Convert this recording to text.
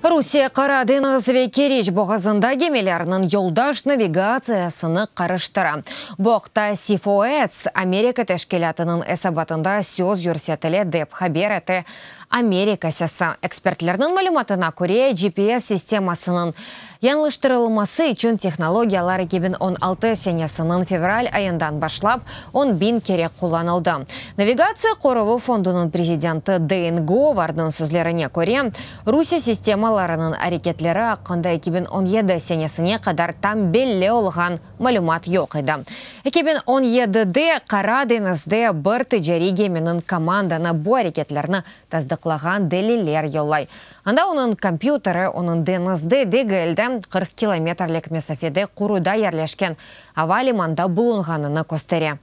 Русия Қара Деңізі Кереж боғазында кемелерінің yoldaş навигациясыны қарыштыра. Боқта Сифоэц Америка тәшкелатының әсабатында сөз юрсетілі деп хабер әті Америка сәсі. Экспертлердің мәліматына көре GPS системасының yanlıştırılması için технологиялар 2016 сенесінің февраль айындан башлап 10.000 кере kullanıldı. Навигация Қорығы фондының президенті Дэйн Говардның сөзлеріне көре, Русия системаларының әрекетлері ақында 2017 сенесіне қадар там белле олған мәлімат жоқ еді. 2017-де Қара Деңізде бір тіджари гемінің команданы бұл әрекетлеріні таздықлаған делилер йолай. Анда оның компьютері оның Деңізде дегілді 40 километрлік месафеде құруда ерлешкен ава лиманда бұлынғаныны көстере.